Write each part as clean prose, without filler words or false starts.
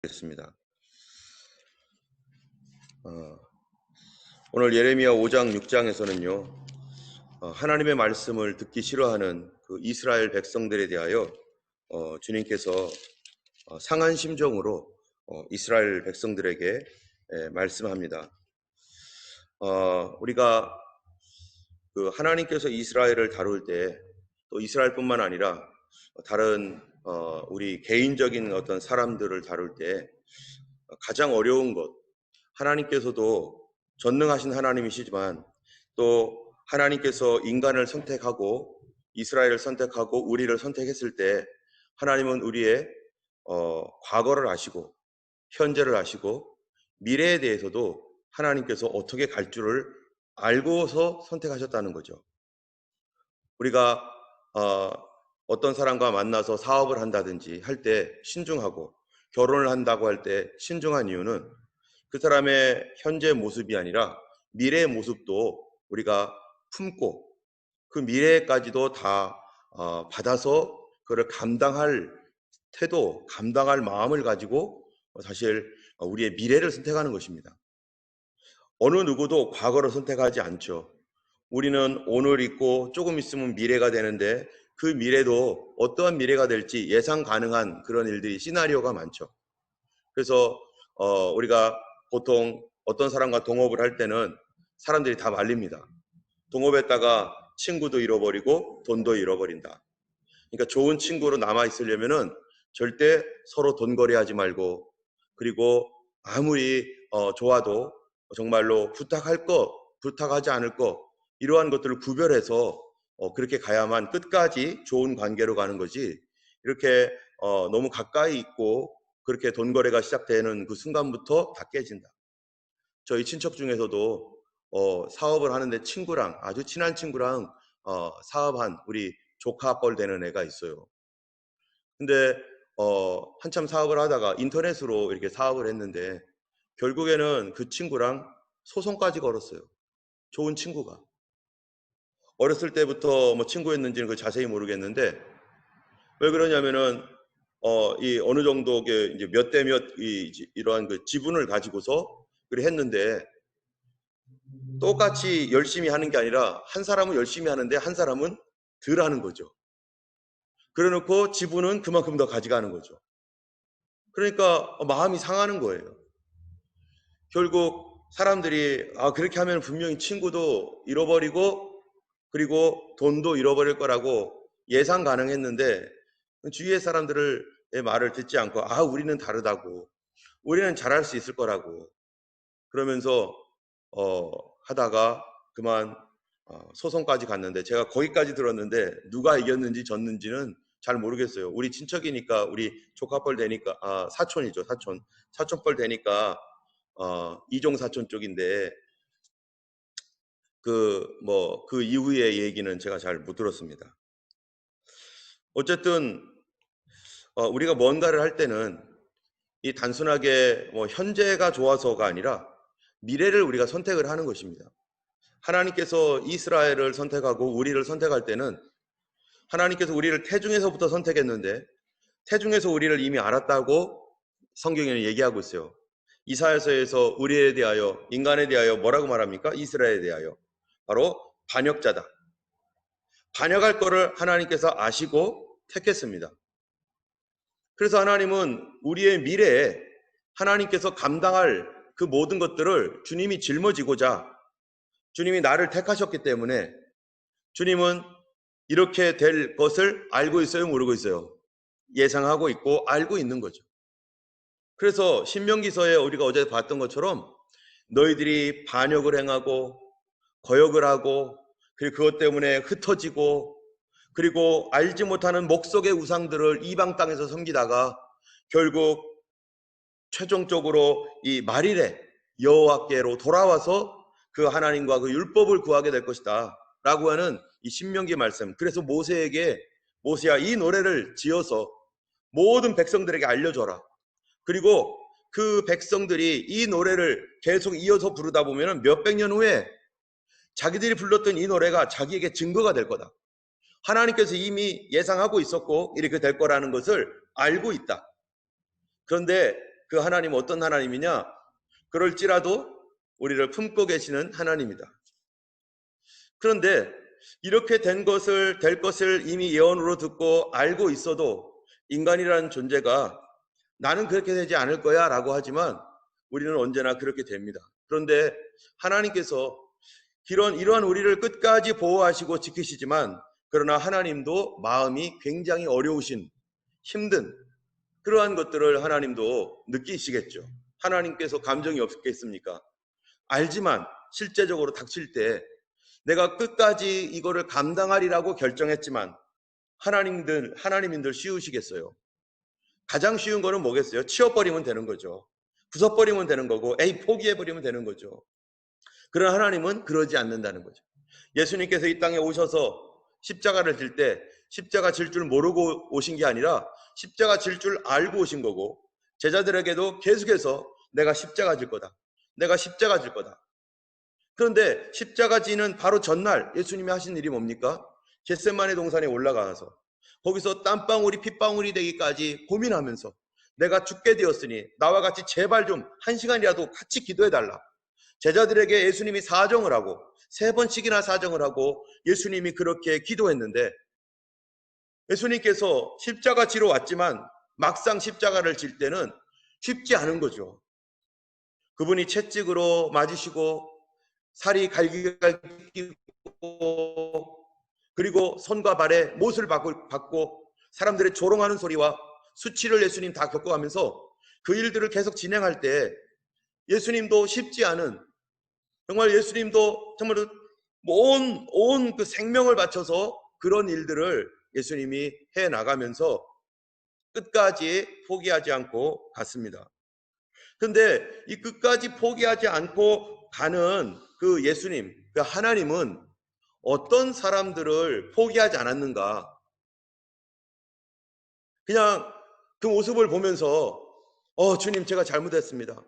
겠습니다. 오늘 예레미야 5장 6장에서는요 하나님의 말씀을 듣기 싫어하는 그 이스라엘 백성들에 대하여 주님께서 상한 심정으로 이스라엘 백성들에게 말씀합니다. 우리가 그 하나님께서 이스라엘을 다룰 때 또 이스라엘뿐만 아니라 다른 우리 개인적인 어떤 사람들을 다룰 때 가장 어려운 것, 하나님께서도 전능하신 하나님이시지만 또 하나님께서 인간을 선택하고 이스라엘을 선택하고 우리를 선택했을 때 하나님은 우리의 과거를 아시고 현재를 아시고 미래에 대해서도 하나님께서 어떻게 갈 줄을 알고서 선택하셨다는 거죠. 우리가 어떤 사람과 만나서 사업을 한다든지 할 때 신중하고 결혼을 한다고 할 때 신중한 이유는 그 사람의 현재 모습이 아니라 미래의 모습도 우리가 품고 그 미래까지도 다 받아서 그를 감당할 태도, 감당할 마음을 가지고 사실 우리의 미래를 선택하는 것입니다. 어느 누구도 과거를 선택하지 않죠. 우리는 오늘 있고 조금 있으면 미래가 되는데 그 미래도 어떠한 미래가 될지 예상 가능한 그런 일들이 시나리오가 많죠. 그래서 우리가 보통 어떤 사람과 동업을 할 때는 사람들이 다 말립니다. 동업했다가 친구도 잃어버리고 돈도 잃어버린다. 그러니까 좋은 친구로 남아있으려면은 절대 서로 돈거래하지 말고, 그리고 아무리 좋아도 정말로 부탁할 거, 부탁하지 않을 거, 이러한 것들을 구별해서 그렇게 가야만 끝까지 좋은 관계로 가는 거지, 이렇게 너무 가까이 있고 그렇게 돈거래가 시작되는 그 순간부터 다 깨진다. 저희 친척 중에서도 사업을 하는데 친구랑, 아주 친한 친구랑 사업한 우리 조카뻘 되는 애가 있어요. 근데 한참 사업을 하다가 인터넷으로 이렇게 사업을 했는데 결국에는 그 친구랑 소송까지 걸었어요. 좋은 친구가. 어렸을 때부터 뭐 친구였는지는 그 자세히 모르겠는데, 왜 그러냐면은 이 어느 정도 이제 몇 대 몇 이러한 그 지분을 가지고서 그래 했는데, 똑같이 열심히 하는 게 아니라 한 사람은 열심히 하는데 한 사람은 덜 하는 거죠. 그래 놓고 지분은 그만큼 더 가져가는 거죠. 그러니까 마음이 상하는 거예요. 결국 사람들이 그렇게 하면 분명히 친구도 잃어버리고 그리고 돈도 잃어버릴 거라고 예상 가능했는데, 주위의 사람들의 말을 듣지 않고 우리는 다르다고, 우리는 잘할 수 있을 거라고 그러면서 하다가 그만 소송까지 갔는데, 제가 거기까지 들었는데 누가 이겼는지 졌는지는 잘 모르겠어요. 우리 친척이니까, 우리 조카뻘 되니까, 사촌이죠, 사촌뻘 되니까 이종 사촌 쪽인데 그 이후의 얘기는 제가 잘 못 들었습니다. 어쨌든 우리가 뭔가를 할 때는 이 단순하게 현재가 좋아서가 아니라 미래를 우리가 선택을 하는 것입니다. 하나님께서 이스라엘을 선택하고 우리를 선택할 때는 하나님께서 우리를 태중에서부터 선택했는데 태중에서 우리를 이미 알았다고 성경에는 얘기하고 있어요. 이사야서에서 우리에 대하여, 인간에 대하여 뭐라고 말합니까? 이스라엘에 대하여 바로 반역자다. 반역할 거를 하나님께서 아시고 택했습니다. 그래서 하나님은 우리의 미래에 하나님께서 감당할 그 모든 것들을 주님이 짊어지고자, 주님이 나를 택하셨기 때문에 주님은 이렇게 될 것을 알고 있어요, 모르고 있어요? 예상하고 있고 알고 있는 거죠. 그래서 신명기서에 우리가 어제 봤던 것처럼 너희들이 반역을 행하고 거역을 하고 그리고 그것 때문에 흩어지고 그리고 알지 못하는 목석의 우상들을 이방 땅에서 섬기다가 결국 최종적으로 이 말일에 여호와께로 돌아와서 그 하나님과 그 율법을 구하게 될 것이다 라고 하는 이 신명기 말씀. 그래서 모세에게, 모세야 이 노래를 지어서 모든 백성들에게 알려줘라. 그리고 그 백성들이 이 노래를 계속 이어서 부르다 보면 몇백 년 후에 자기들이 불렀던 이 노래가 자기에게 증거가 될 거다. 하나님께서 이미 예상하고 있었고 이렇게 될 거라는 것을 알고 있다. 그런데 그 하나님은 어떤 하나님이냐? 그럴지라도 우리를 품고 계시는 하나님이다. 그런데 이렇게 될 것을 이미 예언으로 듣고 알고 있어도 인간이라는 존재가 나는 그렇게 되지 않을 거야 라고 하지만 우리는 언제나 그렇게 됩니다. 그런데 하나님께서 이러한 우리를 끝까지 보호하시고 지키시지만 그러나 하나님도 마음이 굉장히 어려우신 힘든 그러한 것들을 하나님도 느끼시겠죠. 하나님께서 감정이 없겠습니까? 알지만 실제적으로 닥칠 때 내가 끝까지 이거를 감당하리라고 결정했지만 하나님인들 쉬우시겠어요? 가장 쉬운 거는 뭐겠어요? 치워버리면 되는 거죠. 부숴버리면 되는 거고, 포기해버리면 되는 거죠. 그러나 하나님은 그러지 않는다는 거죠. 예수님께서 이 땅에 오셔서 십자가를 질 때 십자가 질 줄 모르고 오신 게 아니라 십자가 질 줄 알고 오신 거고 제자들에게도 계속해서 내가 십자가 질 거다. 내가 십자가 질 거다. 그런데 십자가 지는 바로 전날 예수님이 하신 일이 뭡니까? 겟세마네 동산에 올라가서 거기서 땀방울이 핏방울이 되기까지 고민하면서 내가 죽게 되었으니 나와 같이 제발 좀 1시간이라도 같이 기도해달라. 제자들에게 예수님이 사정을 하고 3번씩이나 사정을 하고 예수님이 그렇게 기도했는데 예수님께서 십자가 지러 왔지만 막상 십자가를 질 때는 쉽지 않은 거죠. 그분이 채찍으로 맞으시고 살이 갈기갈기고 그리고 손과 발에 못을 받고 사람들의 조롱하는 소리와 수치를 예수님 다 겪어가면서 그 일들을 계속 진행할 때 예수님도 쉽지 않은 정말 예수님도 정말 온 그 생명을 바쳐서 그런 일들을 예수님이 해 나가면서 끝까지 포기하지 않고 갔습니다. 그런데 이 끝까지 포기하지 않고 가는 그 예수님, 그 하나님은 어떤 사람들을 포기하지 않았는가? 그냥 그 모습을 보면서 주님 제가 잘못했습니다.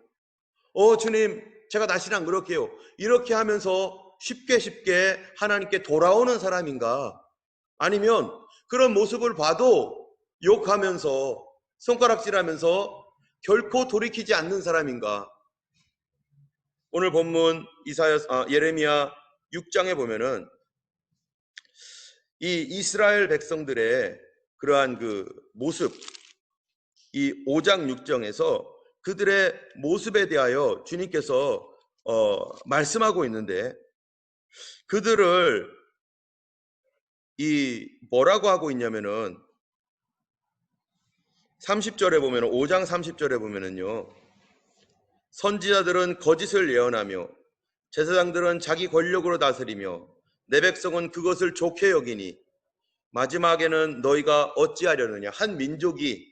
주님 제가 다시는 안 그럴게요. 이렇게 하면서 쉽게 하나님께 돌아오는 사람인가? 아니면 그런 모습을 봐도 욕하면서 손가락질하면서 결코 돌이키지 않는 사람인가? 오늘 본문 예레미야 6장에 보면은 이 이스라엘 백성들의 그러한 그 모습, 이 5장 6장에서 그들의 모습에 대하여 주님께서 말씀하고 있는데 그들을 뭐라고 하고 있냐면은 30절에 보면은 5장 30절에 보면은요. 선지자들은 거짓을 예언하며 제사장들은 자기 권력으로 다스리며 내 백성은 그것을 좋게 여기니 마지막에는 너희가 어찌하려느냐. 한 민족이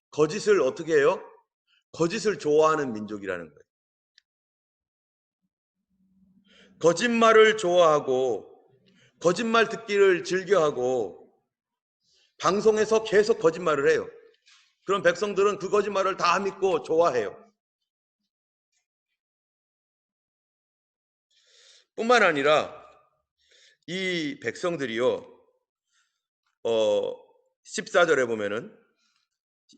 거짓을 어떻게 해요? 거짓을 좋아하는 민족이라는 거예요. 거짓말을 좋아하고 거짓말 듣기를 즐겨하고 방송에서 계속 거짓말을 해요. 그런 백성들은 그 거짓말을 다 믿고 좋아해요. 뿐만 아니라 이 백성들이요. 14절에 보면은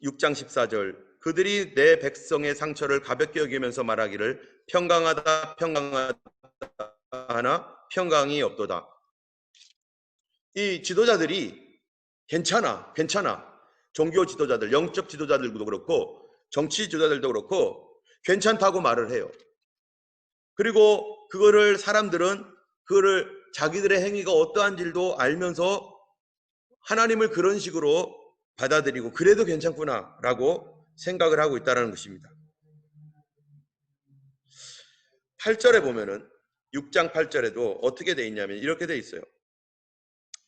6장 14절 그들이 내 백성의 상처를 가볍게 여기면서 말하기를 평강하다 하나 평강이 없도다. 이 지도자들이 괜찮아 종교 지도자들 영적 지도자들도 그렇고 정치 지도자들도 그렇고 괜찮다고 말을 해요. 그리고 사람들은 그거를 자기들의 행위가 어떠한지도 알면서 하나님을 그런 식으로 받아들이고 그래도 괜찮구나라고 생각을 하고 있다는 것입니다. 8절에 보면은 6장 8절에도 어떻게 돼 있냐면 이렇게 돼 있어요.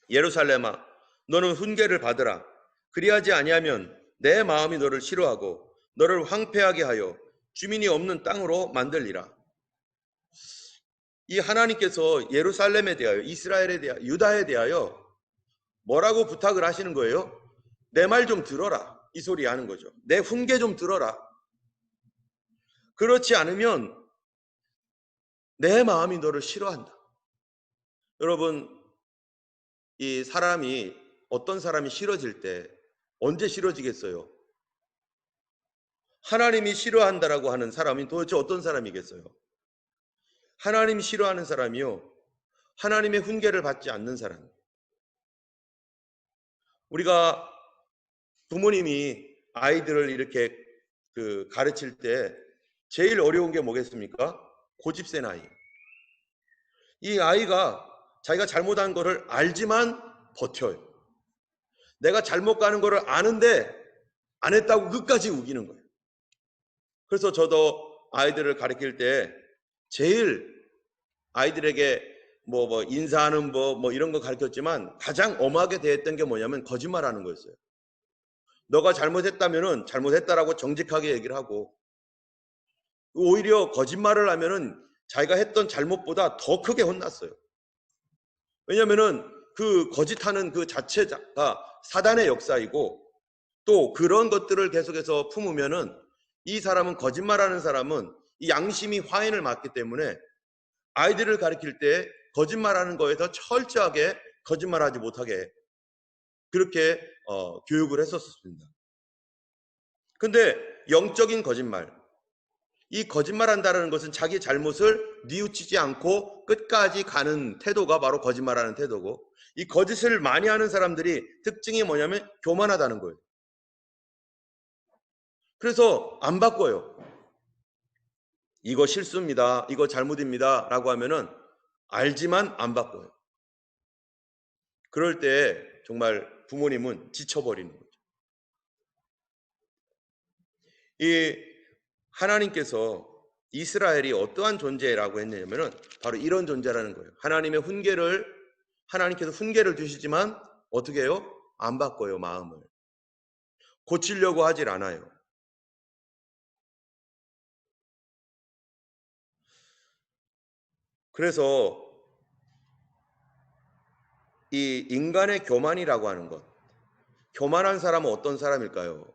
예루살렘아 너는 훈계를 받으라. 그리하지 아니하면 내 마음이 너를 싫어하고 너를 황폐하게 하여 주민이 없는 땅으로 만들리라. 이 하나님께서 예루살렘에 대하여 이스라엘에 대하여 유다에 대하여 뭐라고 부탁을 하시는 거예요? 내 말 좀 들어라. 이 소리 하는 거죠. 내 훈계 좀 들어라. 그렇지 않으면 내 마음이 너를 싫어한다. 여러분, 어떤 사람이 싫어질 때 언제 싫어지겠어요? 하나님이 싫어한다라고 하는 사람이 도대체 어떤 사람이겠어요? 하나님 싫어하는 사람이요. 하나님의 훈계를 받지 않는 사람. 우리가 부모님이 아이들을 이렇게 가르칠 때 제일 어려운 게 뭐겠습니까? 고집센 아이. 이 아이가 자기가 잘못한 거를 알지만 버텨요. 내가 잘못 가는 거를 아는데 안 했다고 끝까지 우기는 거예요. 그래서 저도 아이들을 가르칠 때 제일 아이들에게 인사하는 법 이런 거 가르쳤지만 가장 엄하게 대했던 게 뭐냐면 거짓말하는 거였어요. 너가 잘못했다면은 잘못했다라고 정직하게 얘기를 하고, 오히려 거짓말을 하면은 자기가 했던 잘못보다 더 크게 혼났어요. 왜냐면은 그 거짓하는 그 자체가 사단의 역사이고, 또 그런 것들을 계속해서 품으면은 이 사람은, 거짓말하는 사람은 이 양심이 화인을 맞기 때문에 아이들을 가르칠 때 거짓말하는 거에 더 철저하게 거짓말하지 못하게 그렇게 교육을 했었습니다. 근데 영적인 거짓말, 이 거짓말한다는 것은 자기 잘못을 뉘우치지 않고 끝까지 가는 태도가 바로 거짓말하는 태도고, 이 거짓을 많이 하는 사람들이 특징이 뭐냐면 교만하다는 거예요. 그래서 안 바꿔요. 이거 실수입니다, 이거 잘못입니다 라고 하면은 알지만 안 바꿔요. 그럴 때 정말 부모님은 지쳐버리는 거죠. 이 하나님께서 이스라엘이 어떠한 존재라고 했냐면은 바로 이런 존재라는 거예요. 하나님께서 훈계를 주시지만 어떻게 해요? 안 바꿔요. 마음을 고치려고 하질 않아요. 그래서 이 인간의 교만이라고 하는 것, 교만한 사람은 어떤 사람일까요?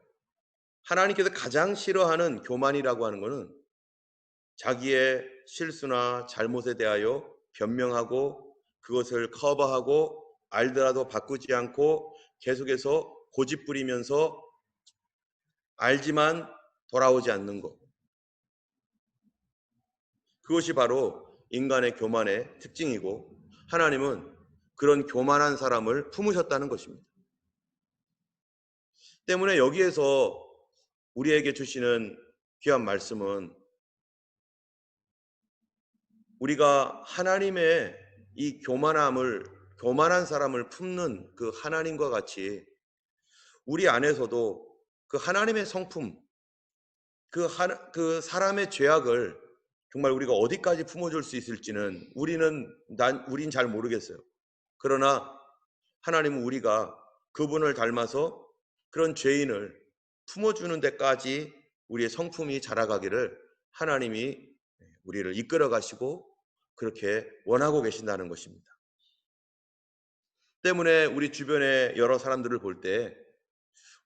하나님께서 가장 싫어하는 교만이라고 하는 것은 자기의 실수나 잘못에 대하여 변명하고 그것을 커버하고 알더라도 바꾸지 않고 계속해서 고집 부리면서 알지만 돌아오지 않는 것. 그것이 바로 인간의 교만의 특징이고, 하나님은 그런 교만한 사람을 품으셨다는 것입니다. 때문에 여기에서 우리에게 주시는 귀한 말씀은, 우리가 하나님의 이 교만한 사람을 품는 그 하나님과 같이 우리 안에서도 그 하나님의 성품, 그 사람의 죄악을 정말 우리가 어디까지 품어줄 수 있을지는 우린 잘 모르겠어요. 그러나 하나님은 우리가 그분을 닮아서 그런 죄인을 품어주는 데까지 우리의 성품이 자라가기를 하나님이 우리를 이끌어 가시고 그렇게 원하고 계신다는 것입니다. 때문에 우리 주변의 여러 사람들을 볼 때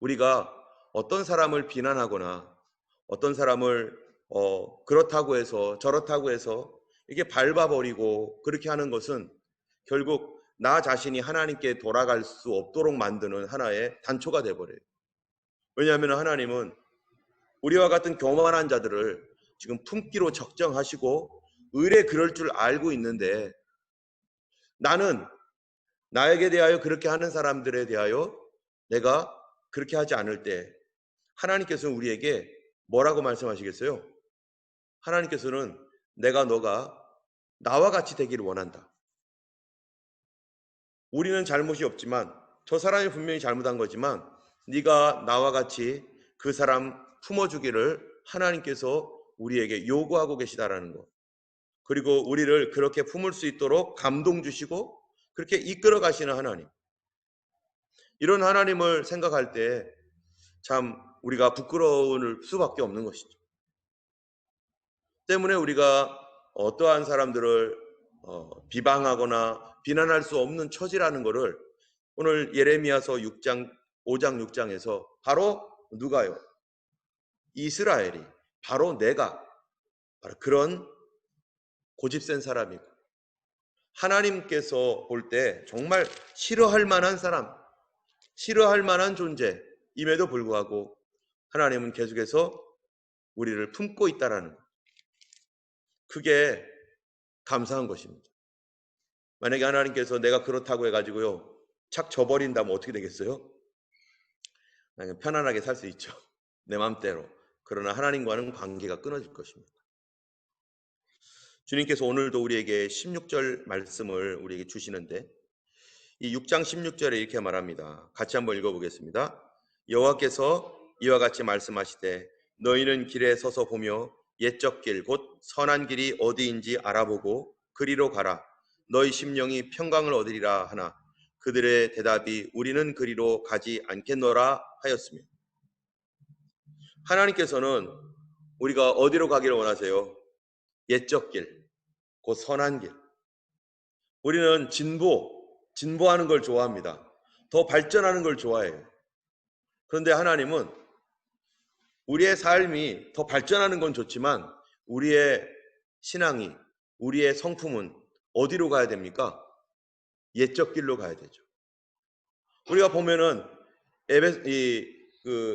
우리가 어떤 사람을 비난하거나 어떤 사람을 그렇다고 해서 저렇다고 해서 이게 밟아버리고 그렇게 하는 것은 결국 나 자신이 하나님께 돌아갈 수 없도록 만드는 하나의 단초가 되어버려요. 왜냐하면 하나님은 우리와 같은 교만한 자들을 지금 품기로 적정하시고 의뢰 그럴 줄 알고 있는데, 나는 나에게 대하여 그렇게 하는 사람들에 대하여 내가 그렇게 하지 않을 때 하나님께서는 우리에게 뭐라고 말씀하시겠어요? 하나님께서는 너가 나와 같이 되기를 원한다. 우리는 잘못이 없지만, 저 사람이 분명히 잘못한 거지만 네가 나와 같이 그 사람 품어주기를 하나님께서 우리에게 요구하고 계시다라는 것. 그리고 우리를 그렇게 품을 수 있도록 감동 주시고 그렇게 이끌어 가시는 하나님. 이런 하나님을 생각할 때 참 우리가 부끄러울 수밖에 없는 것이죠. 때문에 우리가 어떠한 사람들을 비방하거나 비난할 수 없는 처지라는 것을 오늘 예레미야서 5장 6장에서 바로 누가요? 이스라엘이, 바로 내가 바로 그런 고집센 사람이고, 하나님께서 볼 때 정말 싫어할 만한 사람, 싫어할 만한 존재임에도 불구하고 하나님은 계속해서 우리를 품고 있다라는 것. 그게 감사한 것입니다. 만약에 하나님께서 내가 그렇다고 해가지고요 착 져버린다면 어떻게 되겠어요? 그냥 편안하게 살 수 있죠. 내 마음대로. 그러나 하나님과는 관계가 끊어질 것입니다. 주님께서 오늘도 우리에게 16절 말씀을 우리에게 주시는데 이 6장 16절에 이렇게 말합니다. 같이 한번 읽어보겠습니다. 여호와께서 이와 같이 말씀하시되 너희는 길에 서서 보며 옛적 길 곧 선한 길이 어디인지 알아보고 그리로 가라. 너희 심령이 평강을 얻으리라 하나 그들의 대답이 우리는 그리로 가지 않겠노라 하였으며 하나님께서는 우리가 어디로 가기를 원하세요? 옛적 길, 곧 선한 길. 우리는 진보하는 걸 좋아합니다. 더 발전하는 걸 좋아해요. 그런데 하나님은 우리의 삶이 더 발전하는 건 좋지만 우리의 신앙이, 우리의 성품은 어디로 가야 됩니까? 옛적 길로 가야 되죠. 우리가 보면은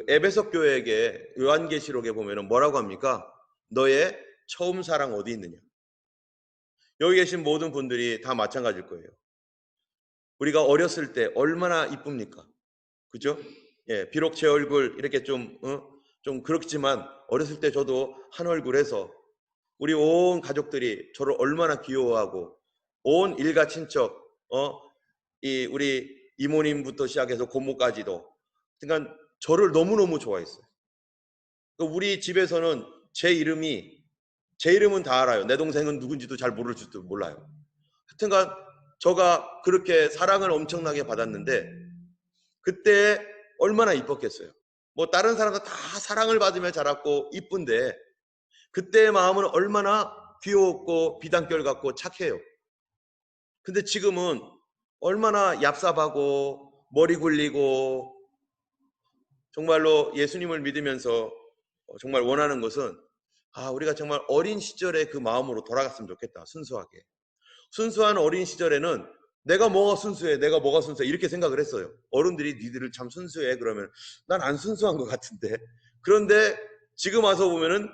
에베소 교회에게 요한계시록에 보면은 뭐라고 합니까? 너의 처음 사랑 어디 있느냐? 여기 계신 모든 분들이 다 마찬가지일 거예요. 우리가 어렸을 때 얼마나 이쁩니까? 그죠? 예, 비록 제 얼굴 이렇게 좀 그렇지만 어렸을 때 저도 한 얼굴에서 우리 온 가족들이 저를 얼마나 귀여워하고 온 일가 친척, 우리 이모님부터 시작해서 고모까지도 그러니까 저를 너무너무 좋아했어요. 우리 집에서는 제 이름은 다 알아요. 내 동생은 누군지도 잘 모를지도 몰라요. 하여튼간 저가 그렇게 사랑을 엄청나게 받았는데 그때 얼마나 이뻤겠어요. 뭐 다른 사람도 다 사랑을 받으며 자랐고 이쁜데 그때의 마음은 얼마나 귀여웠고 비단결 같고 착해요. 근데 지금은 얼마나 얍삽하고 머리 굴리고 정말로 예수님을 믿으면서 정말 원하는 것은 우리가 정말 어린 시절의 그 마음으로 돌아갔으면 좋겠다. 순수하게. 순수한 어린 시절에는 내가 뭐가 순수해 이렇게 생각을 했어요. 어른들이 니들을 참 순수해 그러면 난 안 순수한 것 같은데 그런데 지금 와서 보면은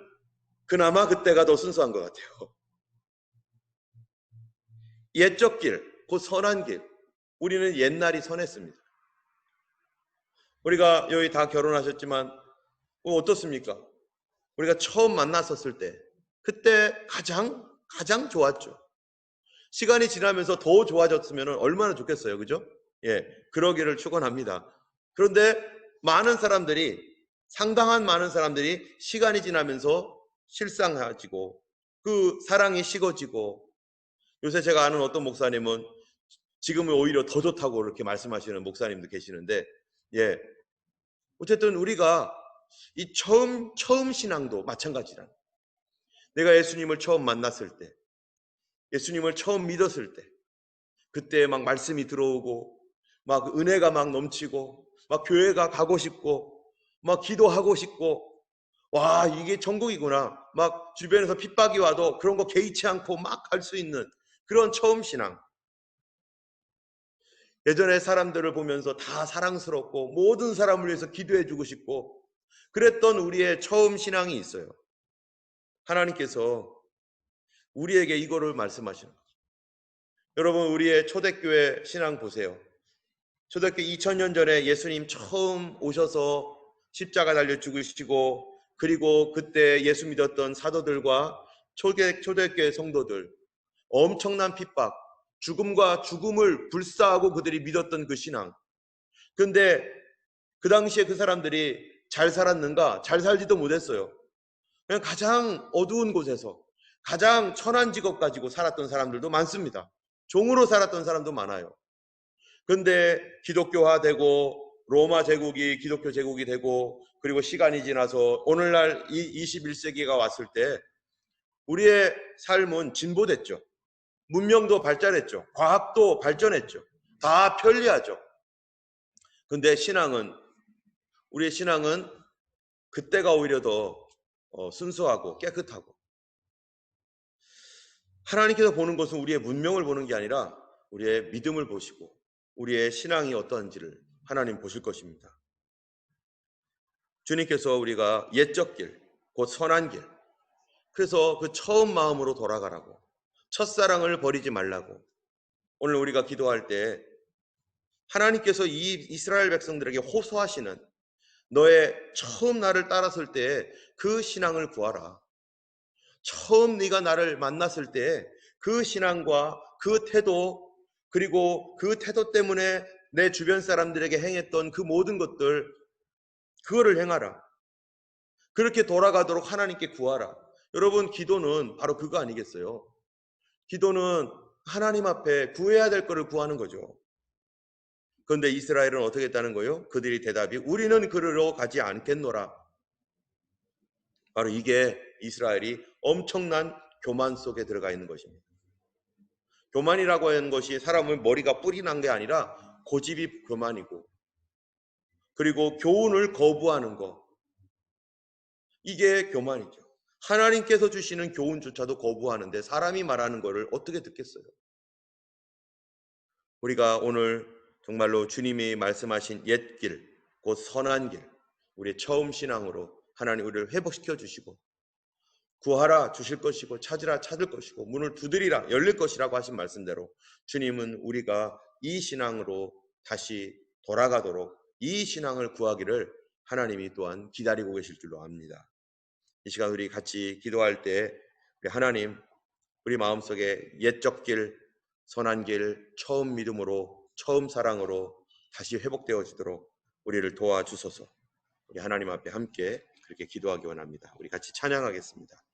그나마 그때가 더 순수한 것 같아요. 옛적 길, 곧 선한 길. 우리는 옛날이 선했습니다. 우리가 여기 다 결혼하셨지만 어떻습니까? 우리가 처음 만났었을 때 그때 가장 좋았죠. 시간이 지나면서 더 좋아졌으면 얼마나 좋겠어요. 그죠? 예, 그러기를 축원합니다. 그런데 상당한 많은 사람들이 시간이 지나면서 실상해지고 그 사랑이 식어지고 요새 제가 아는 어떤 목사님은 지금은 오히려 더 좋다고 이렇게 말씀하시는 목사님도 계시는데 예, 어쨌든 우리가 이 처음 신앙도 마찬가지라. 내가 예수님을 처음 만났을 때 예수님을 처음 믿었을 때 그때 막 말씀이 들어오고 막 은혜가 막 넘치고 막 교회가 가고 싶고 막 기도하고 싶고 와 이게 천국이구나 막 주변에서 핍박이 와도 그런 거 개의치 않고 막 갈 수 있는 그런 처음 신앙. 예전에 사람들을 보면서 다 사랑스럽고 모든 사람을 위해서 기도해주고 싶고 그랬던 우리의 처음 신앙이 있어요. 하나님께서 우리에게 이거를 말씀하시는 거죠. 여러분 우리의 초대교회 신앙 보세요. 초대교회 2000년 전에 예수님 처음 오셔서 십자가 달려 죽으시고 그리고 그때 예수 믿었던 사도들과 초대교회 성도들 엄청난 핍박, 죽음과 죽음을 불사하고 그들이 믿었던 그 신앙. 그런데 그 당시에 그 사람들이 잘 살았는가? 잘 살지도 못했어요. 그냥 가장 어두운 곳에서 가장 천한 직업 가지고 살았던 사람들도 많습니다. 종으로 살았던 사람도 많아요. 그런데 기독교화되고 로마 제국이 기독교 제국이 되고 그리고 시간이 지나서 오늘날 이 21세기가 왔을 때 우리의 삶은 진보됐죠. 문명도 발전했죠. 과학도 발전했죠. 다 편리하죠. 근데 우리의 신앙은 그때가 오히려 더 순수하고 깨끗하고 하나님께서 보는 것은 우리의 문명을 보는 게 아니라 우리의 믿음을 보시고 우리의 신앙이 어떠한지를 하나님 보실 것입니다. 주님께서 우리가 옛적 길, 곧 선한 길. 그래서 그 처음 마음으로 돌아가라고. 첫사랑을 버리지 말라고. 오늘 우리가 기도할 때 하나님께서 이 이스라엘 백성들에게 호소하시는 너의 처음 나를 따랐을 때 그 신앙을 구하라. 처음 네가 나를 만났을 때 그 신앙과 그 태도, 그리고 그 태도 때문에 내 주변 사람들에게 행했던 그 모든 것들, 그거를 행하라. 그렇게 돌아가도록 하나님께 구하라. 여러분, 기도는 바로 그거 아니겠어요? 기도는 하나님 앞에 구해야 될 거를 구하는 거죠. 그런데 이스라엘은 어떻게 했다는 거예요? 그들이 대답이 우리는 그리로 가지 않겠노라. 바로 이게 이스라엘이 엄청난 교만 속에 들어가 있는 것입니다. 교만이라고 하는 것이 사람의 머리가 뿔이 난 게 아니라 고집이 교만이고, 그리고 교훈을 거부하는 것, 이게 교만이죠. 하나님께서 주시는 교훈조차도 거부하는데 사람이 말하는 것을 어떻게 듣겠어요? 우리가 오늘 정말로 주님이 말씀하신 옛길, 곧 선한 길, 우리의 처음 신앙으로 하나님 우리를 회복시켜 주시고, 구하라 주실 것이고 찾으라 찾을 것이고 문을 두드리라 열릴 것이라고 하신 말씀대로 주님은 우리가 이 신앙으로 다시 돌아가도록 이 신앙을 구하기를 하나님이 또한 기다리고 계실 줄로 압니다. 이 시간 우리 같이 기도할 때 우리 하나님, 우리 마음속에 옛적 길, 선한 길, 처음 믿음으로, 처음 사랑으로 다시 회복되어지도록 우리를 도와주소서. 우리 하나님 앞에 함께 그렇게 기도하기 원합니다. 우리 같이 찬양하겠습니다.